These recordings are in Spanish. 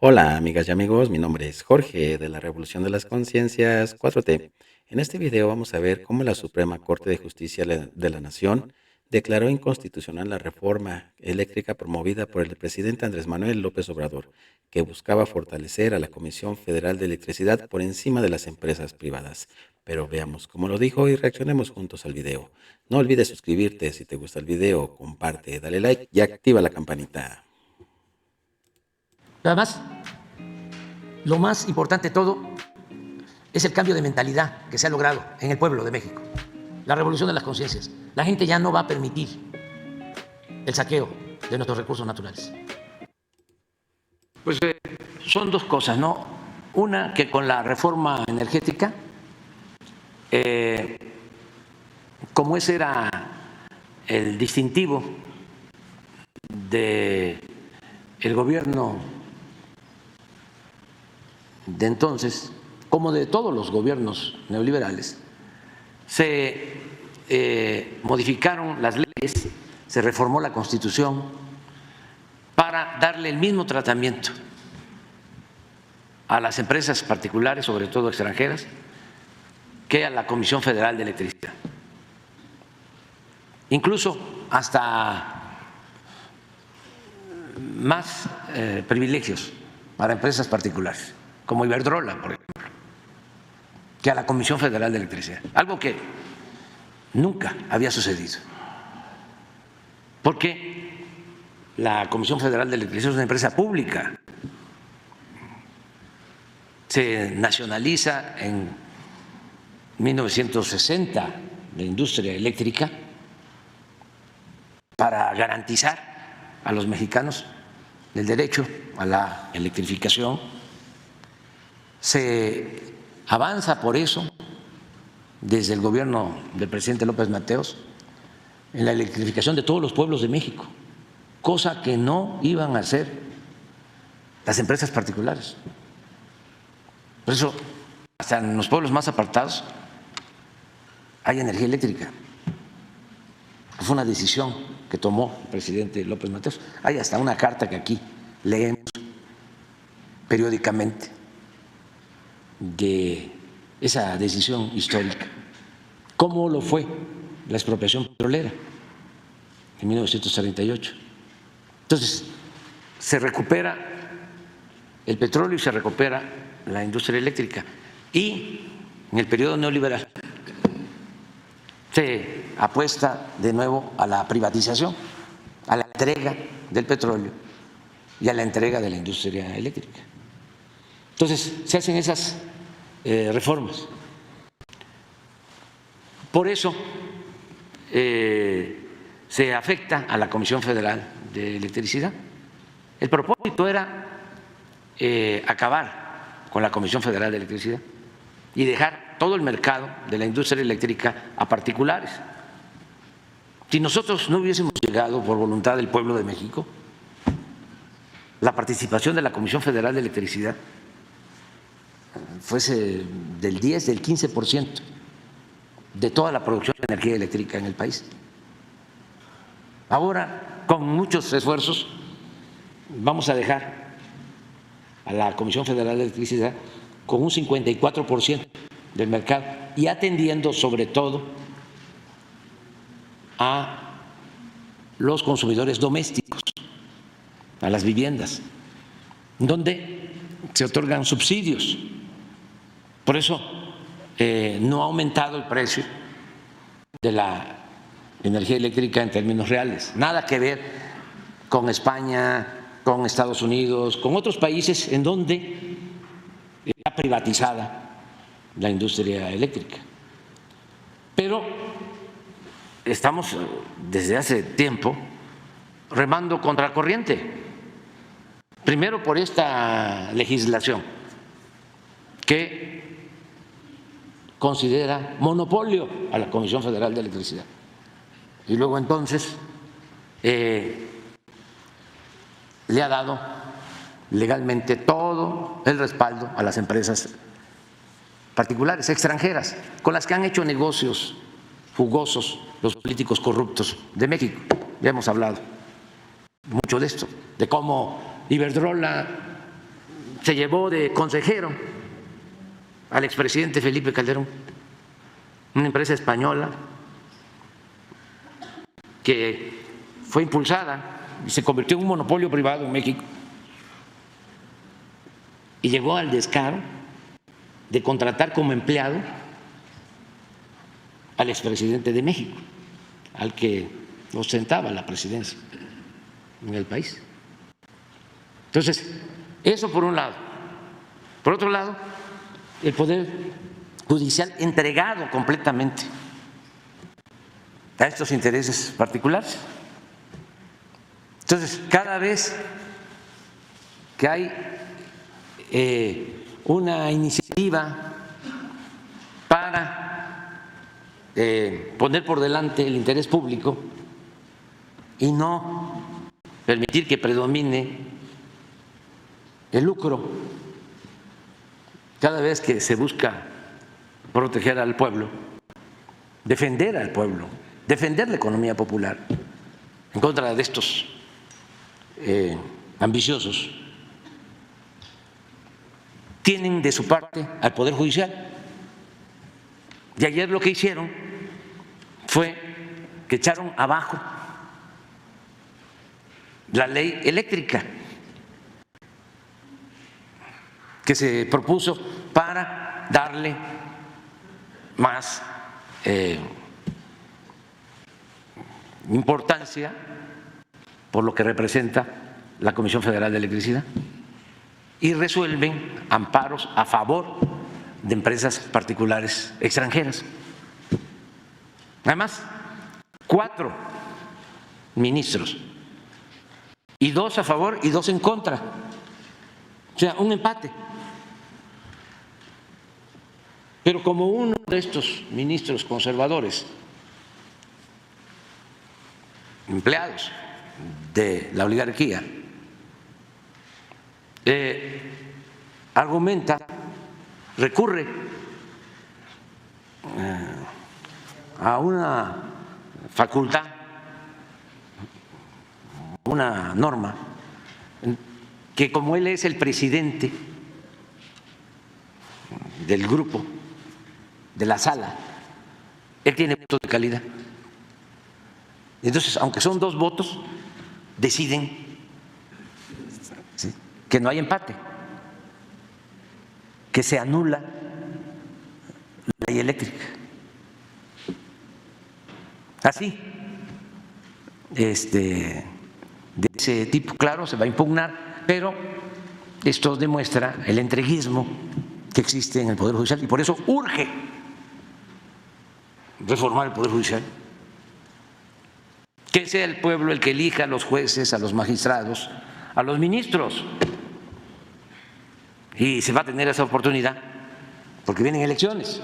Hola amigas y amigos, mi nombre es Jorge de la Revolución de las Conciencias 4T. En este video vamos a ver cómo la Suprema Corte de Justicia de la Nación declaró inconstitucional la reforma eléctrica promovida por el presidente Andrés Manuel López Obrador, que buscaba fortalecer a la Comisión Federal de Electricidad por encima de las empresas privadas. Pero veamos cómo lo dijo y reaccionemos juntos al video. No olvides suscribirte si te gusta el video, comparte, dale like y activa la campanita. Además, lo más importante de todo es el cambio de mentalidad que se ha logrado en el pueblo de México, la revolución de las conciencias. La gente ya no va a permitir el saqueo de nuestros recursos naturales. Pues son dos cosas, ¿no? Una, que con la reforma energética, como ese era el distintivo del gobierno de entonces, como de todos los gobiernos neoliberales, se modificaron las leyes, se reformó la Constitución para darle el mismo tratamiento a las empresas particulares, sobre todo extranjeras, que a la Comisión Federal de Electricidad. Incluso hasta más privilegios para empresas particulares, como Iberdrola, por ejemplo, que a la Comisión Federal de Electricidad, algo que nunca había sucedido, porque la Comisión Federal de Electricidad es una empresa pública, se nacionaliza en 1960 la industria eléctrica para garantizar a los mexicanos el derecho a la electrificación. Se avanza por eso desde el gobierno del presidente López Mateos en la electrificación de todos los pueblos de México, cosa que no iban a hacer las empresas particulares. Por eso, hasta en los pueblos más apartados hay energía eléctrica. Fue una decisión que tomó el presidente López Mateos. Hay hasta una carta que aquí leemos periódicamente de esa decisión histórica. ¿Cómo lo fue la expropiación petrolera en 1938? Entonces, se recupera el petróleo y se recupera la industria eléctrica. Y en el periodo neoliberal se apuesta de nuevo a la privatización, a la entrega del petróleo y a la entrega de la industria eléctrica. Entonces, se hacen esas reformas. Por eso se afecta a la Comisión Federal de Electricidad. El propósito era acabar con la Comisión Federal de Electricidad y dejar todo el mercado de la industria eléctrica a particulares. Si nosotros no hubiésemos llegado por voluntad del pueblo de México, la participación de la Comisión Federal de Electricidad fuese del 10, del 15% de toda la producción de energía eléctrica en el país. Ahora, con muchos esfuerzos, vamos a dejar a la Comisión Federal de Electricidad con un 54% del mercado y atendiendo sobre todo a los consumidores domésticos, a las viviendas, donde se otorgan subsidios. Por eso no ha aumentado el precio de la energía eléctrica en términos reales, nada que ver con España, con Estados Unidos, con otros países en donde está privatizada la industria eléctrica. Pero estamos desde hace tiempo remando contra corriente, primero por esta legislación que considera monopolio a la Comisión Federal de Electricidad y luego entonces le ha dado legalmente todo el respaldo a las empresas particulares, extranjeras, con las que han hecho negocios jugosos los políticos corruptos de México. Ya hemos hablado mucho de esto, de cómo Iberdrola se llevó de consejero al expresidente Felipe Calderón, una empresa española que fue impulsada y se convirtió en un monopolio privado en México, y llegó al descaro de contratar como empleado al expresidente de México, al que ostentaba la presidencia en el país. Entonces, eso por un lado. Por otro lado, el Poder Judicial entregado completamente a estos intereses particulares. Entonces, cada vez que hay una iniciativa para poner por delante el interés público y no permitir que predomine el lucro, cada vez que se busca proteger al pueblo, defender al pueblo, defender la economía popular en contra de estos ambiciosos, tienen de su parte al Poder Judicial. Y ayer lo que hicieron fue que echaron abajo la ley eléctrica que se propuso para darle más importancia por lo que representa la Comisión Federal de Electricidad, y resuelven amparos a favor de empresas particulares extranjeras. Además, 4 ministros, y 2 a favor y 2 en contra, o sea, un empate. Pero como uno de estos ministros conservadores, empleados de la oligarquía, argumenta, recurre a una facultad, una norma, que como él es el presidente del grupo, de la sala, él tiene votos de calidad. Entonces, aunque son 2 votos, deciden, ¿sí?, que no hay empate, que se anula la ley eléctrica. Así, de ese tipo, claro, se va a impugnar, pero esto demuestra el entreguismo que existe en el Poder Judicial, y por eso urge reformar el Poder Judicial, que sea el pueblo el que elija a los jueces, a los magistrados, a los ministros. Y se va a tener esa oportunidad porque vienen elecciones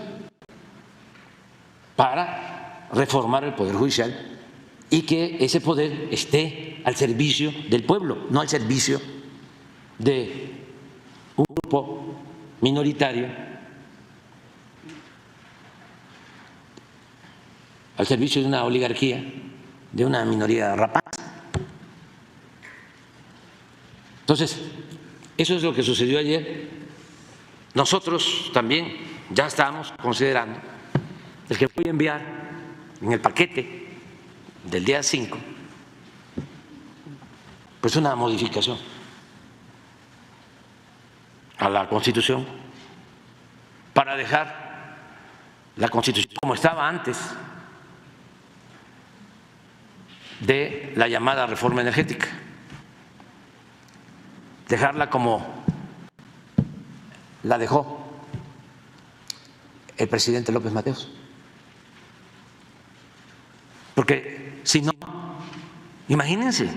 para reformar el Poder Judicial y que ese poder esté al servicio del pueblo, no al servicio de un grupo minoritario, al servicio de una oligarquía, de una minoría rapaz. Entonces, eso es lo que sucedió ayer. Nosotros también ya estamos considerando el que voy a enviar en el paquete del día 5, pues una modificación a la Constitución para dejar la Constitución como estaba antes de la llamada reforma energética, dejarla como la dejó el presidente López Mateos. Porque si no, imagínense,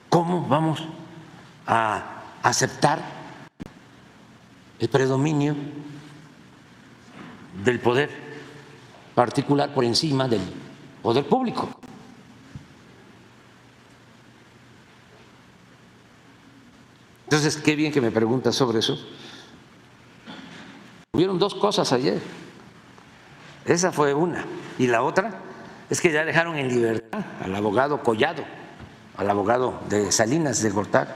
¿cómo vamos a aceptar el predominio del poder particular por encima del poder público? Entonces, qué bien que me preguntas sobre eso. Hubieron 2 cosas ayer. Esa fue una. Y la otra es que ya dejaron en libertad al abogado Collado, al abogado de Salinas de Gortari,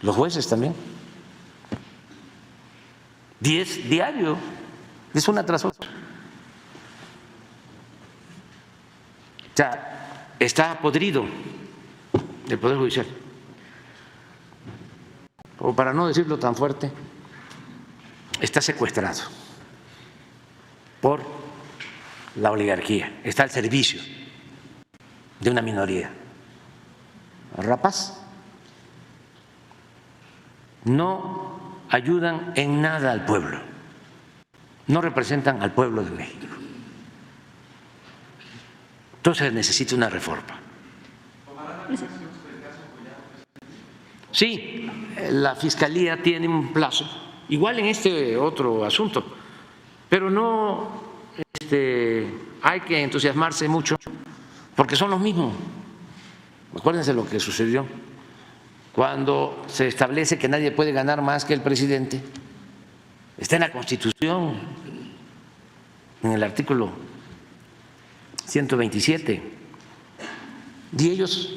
los jueces también. 10 diario, es una tras otra. O sea, está podrido el Poder Judicial. O para no decirlo tan fuerte, está secuestrado por la oligarquía, está al servicio de una minoría rapaz. No ayudan en nada al pueblo, no representan al pueblo de México. Entonces necesita una reforma. Sí, la Fiscalía tiene un plazo, igual en este otro asunto, pero no hay que entusiasmarse mucho porque son los mismos. Acuérdense lo que sucedió cuando se establece que nadie puede ganar más que el presidente. Está en la Constitución, en el artículo 127, y ellos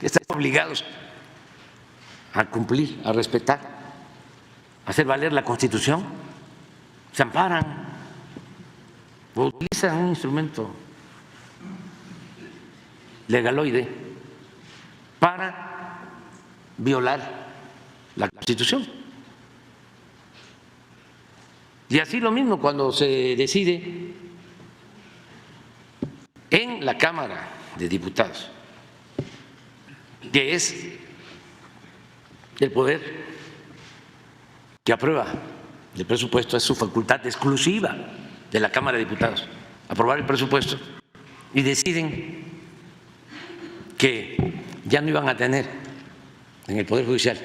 están obligados a cumplir, a respetar, a hacer valer la Constitución. Se amparan o utilizan un instrumento legaloide para violar la Constitución. Y así lo mismo cuando se decide en la Cámara de Diputados, que es el poder que aprueba el presupuesto, es su facultad exclusiva de la Cámara de Diputados, aprobar el presupuesto, y deciden que ya no iban a tener en el Poder Judicial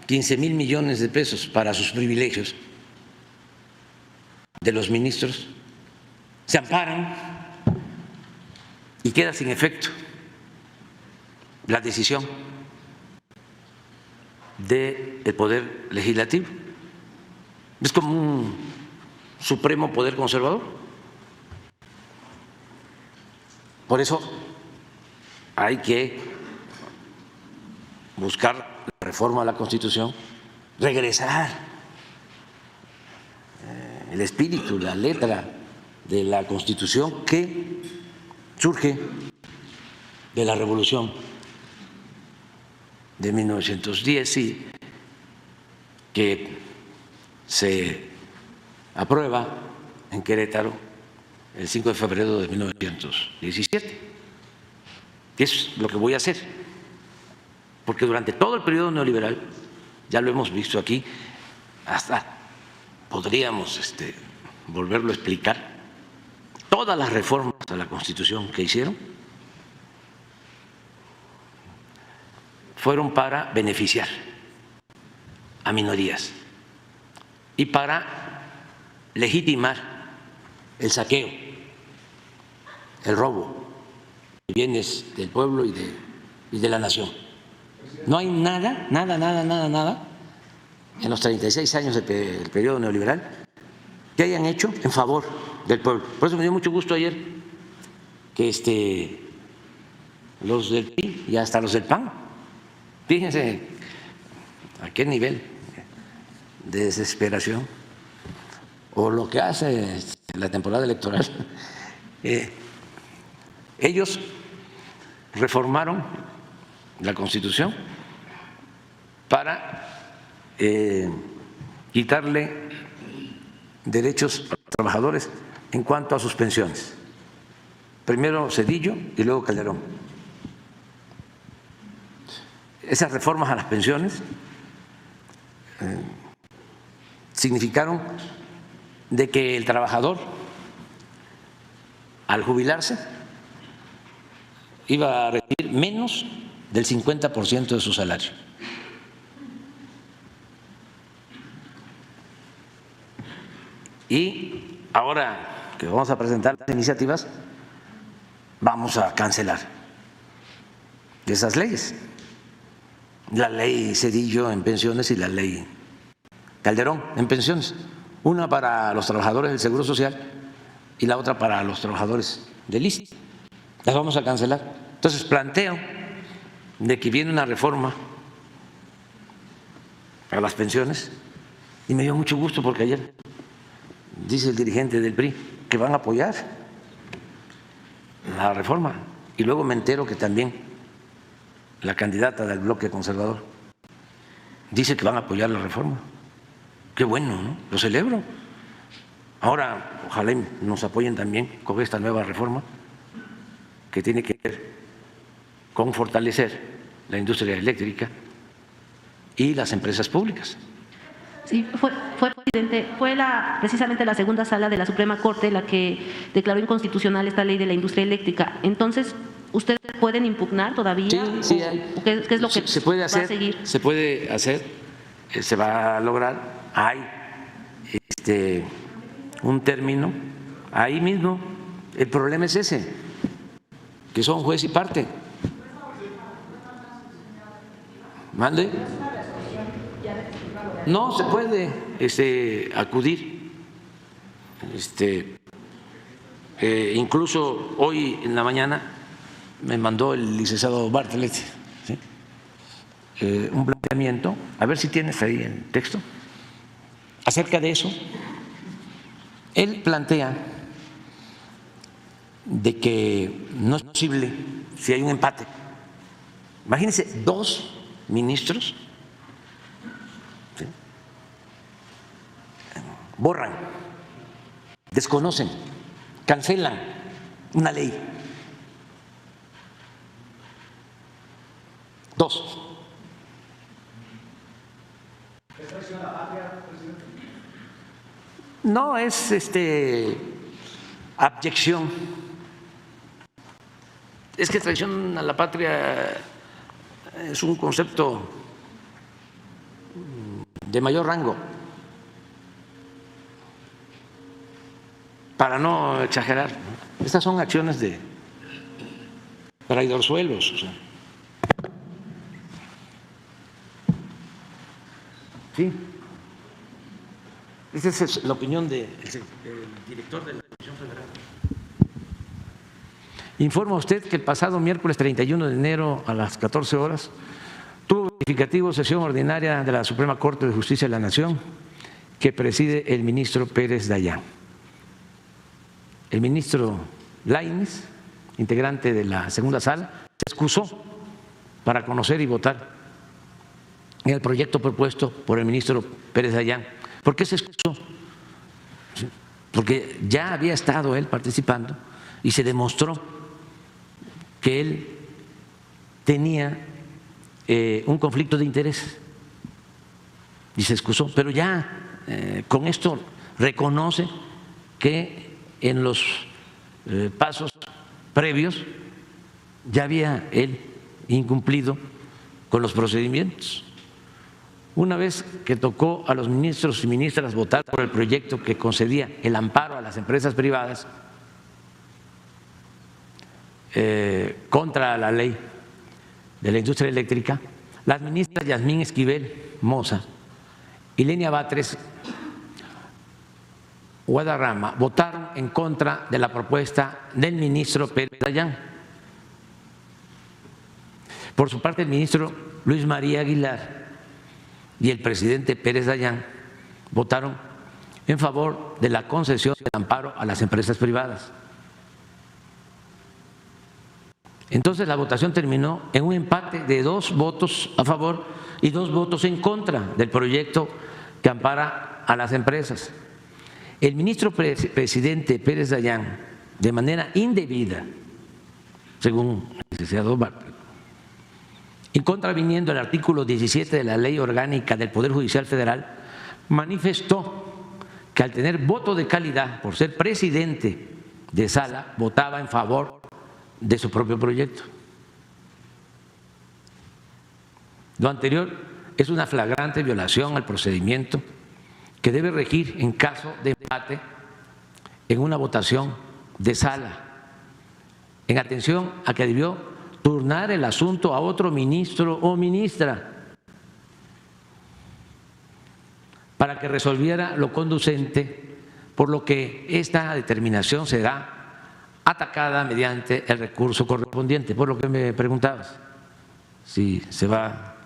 15,000 millones de pesos para sus privilegios de los ministros, se amparan y queda sin efecto la decisión del Poder Legislativo. Es como un supremo poder conservador. Por eso hay que buscar la reforma a la Constitución, regresar el espíritu, la letra de la Constitución que surge de la Revolución de 1910 y que se aprueba en Querétaro el 5 de febrero de 1917. ¿Qué es lo que voy a hacer? Porque durante todo el periodo neoliberal, ya lo hemos visto aquí, hasta podríamos volverlo a explicar, todas las reformas a la Constitución que hicieron fueron para beneficiar a minorías y para legitimar el saqueo, el robo de bienes del pueblo y de la nación. No hay nada en los 36 años del periodo neoliberal que hayan hecho en favor del pueblo. Por eso me dio mucho gusto ayer que los del PRI y hasta los del PAN, fíjense a qué nivel de desesperación o lo que hace la temporada electoral. Ellos reformaron la Constitución para quitarle derechos a los trabajadores en cuanto a sus pensiones. Primero Zedillo y luego Calderón. Esas reformas a las pensiones significaron de que el trabajador, al jubilarse, iba a recibir menos del 50% de su salario. Y ahora que vamos a presentar las iniciativas, vamos a cancelar esas leyes. La ley Zedillo en pensiones y la ley Calderón en pensiones. Una para los trabajadores del Seguro Social y la otra para los trabajadores del ISSSTE. las vamos a cancelar. Entonces planteo de que viene una reforma a las pensiones y me dio mucho gusto porque ayer dice el dirigente del PRI que van a apoyar la reforma y luego me entero que también la candidata del bloque conservador dice que van a apoyar la reforma. Qué bueno, ¿no? Lo celebro. Ahora, ojalá nos apoyen también con esta nueva reforma que tiene que ver con fortalecer la industria eléctrica y las empresas públicas. Sí, presidente, fue precisamente la segunda sala de la Suprema Corte la que declaró inconstitucional esta ley de la industria eléctrica. Entonces, ¿ustedes pueden impugnar todavía? Sí, ¿Qué es lo que se puede hacer, va a seguir? Se puede hacer, se va a lograr. Hay un término ahí mismo. El problema es ese, que son juez y parte. ¿Mande? No se puede acudir. Incluso hoy en la mañana me mandó el licenciado Bartlett, ¿sí? Un planteamiento, a ver si tienes ahí el texto, acerca de eso. Él plantea de que no es posible si hay un empate. Imagínense, 2 ministros, ¿sí?, borran, desconocen, cancelan una ley. 2. ¿Es traición a la patria, presidente? No, es abyección. Es que traición a la patria es un concepto de mayor rango, para no exagerar. Estas son acciones de traidorzuelos. O sea. Sí. Esa es la opinión del director de la Comisión Federal. Informa usted que el pasado miércoles 31 de enero a las 14 horas tuvo verificativo sesión ordinaria de la Suprema Corte de Justicia de la Nación que preside el ministro Pérez Dayán. El ministro Lainez, integrante de la segunda sala, se excusó para conocer y votar en el proyecto propuesto por el ministro Pérez Dayán. ¿Por qué se excusó? Porque ya había estado él participando y se demostró que él tenía un conflicto de interés y se excusó, pero ya con esto reconoce que en los pasos previos ya había él incumplido con los procedimientos. Una vez que tocó a los ministros y ministras votar por el proyecto que concedía el amparo a las empresas privadas contra la ley de la industria eléctrica, las ministras Yasmín Esquivel Moza y Lenia Batres Guadarrama votaron en contra de la propuesta del ministro Pérez Dayán. Por su parte, el ministro Luis María Aguilar y el presidente Pérez Dayán votaron en favor de la concesión del amparo a las empresas privadas. Entonces la votación terminó en un empate de 2 votos a favor y 2 votos en contra del proyecto que ampara a las empresas. El ministro presidente Pérez Dayán, de manera indebida, según el licenciado Bartlett, y contraviniendo el artículo 17 de la Ley Orgánica del Poder Judicial Federal, manifestó que al tener voto de calidad por ser presidente de sala, votaba en favor de su propio proyecto. Lo anterior es una flagrante violación al procedimiento que debe regir en caso de empate en una votación de sala, en atención a que debió turnar el asunto a otro ministro o ministra para que resolviera lo conducente, por lo que esta determinación se da atacada mediante el recurso correspondiente, por lo que me preguntabas, si se va.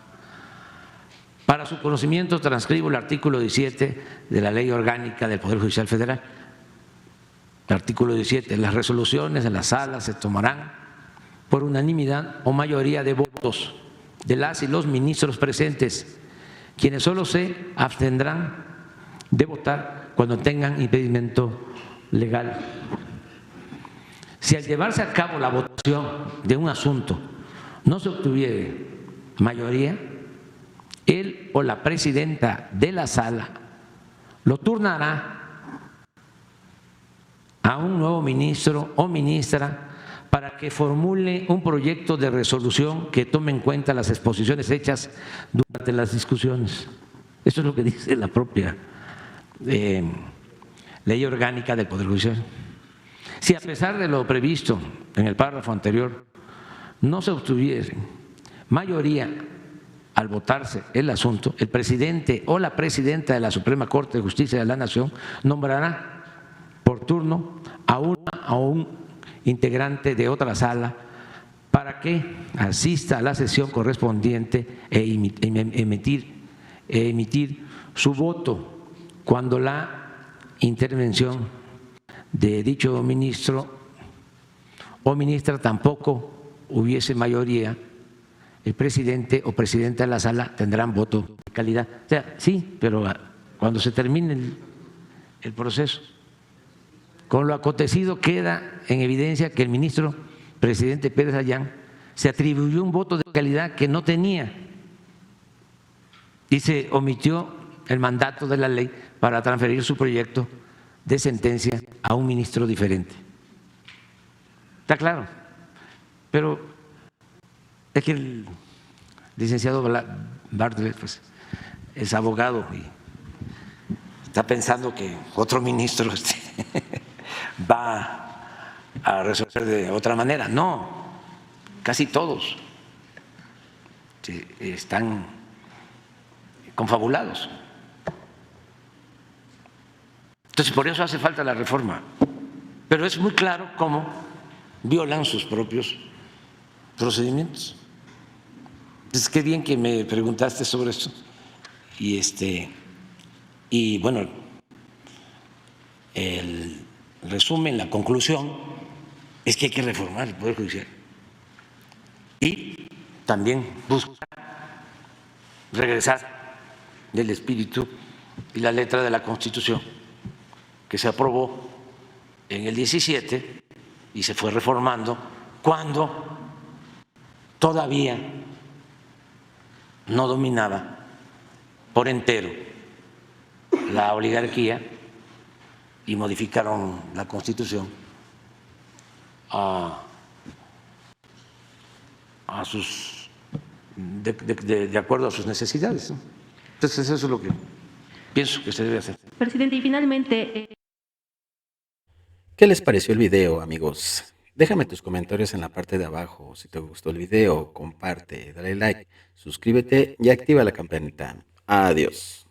Para su conocimiento transcribo el artículo 17 de la Ley Orgánica del Poder Judicial Federal. El artículo 17, las resoluciones en la sala se tomarán por unanimidad o mayoría de votos de las y los ministros presentes, quienes solo se abstendrán de votar cuando tengan impedimento legal. Si al llevarse a cabo la votación de un asunto no se obtuviere mayoría, él o la presidenta de la sala lo turnará a un nuevo ministro o ministra para que formule un proyecto de resolución que tome en cuenta las exposiciones hechas durante las discusiones. Eso es lo que dice la propia Ley Orgánica del Poder Judicial. Si a pesar de lo previsto en el párrafo anterior no se obtuviese mayoría al votarse el asunto, el presidente o la presidenta de la Suprema Corte de Justicia de la Nación nombrará por turno a un integrante de otra sala para que asista a la sesión correspondiente e emitir su voto cuando la intervención de dicho ministro o ministra tampoco hubiese mayoría. El presidente o presidenta de la sala tendrán voto de calidad. O sea, sí, pero cuando se termine el proceso. Con lo acontecido queda en evidencia que el ministro presidente Pérez Dayán se atribuyó un voto de calidad que no tenía y se omitió el mandato de la ley para transferir su proyecto de sentencia a un ministro diferente. ¿Está claro? Pero es que el licenciado Bartlett pues, es abogado y está pensando que otro ministro va a resolver de otra manera. No, casi todos están confabulados. Entonces, por eso hace falta la reforma. Pero es muy claro cómo violan sus propios procedimientos. Entonces, qué bien que me preguntaste sobre esto. Y bueno, el resumen, la conclusión es que hay que reformar el Poder Judicial y también buscar regresar del espíritu y la letra de la Constitución que se aprobó en el 17 y se fue reformando cuando todavía no dominaba por entero la oligarquía y modificaron la Constitución de acuerdo a sus necesidades. Entonces eso es lo que pienso que se debe hacer. Presidente, y finalmente… ¿Qué les pareció el video, amigos? Déjame tus comentarios en la parte de abajo. Si te gustó el video, comparte, dale like, suscríbete y activa la campanita. Adiós.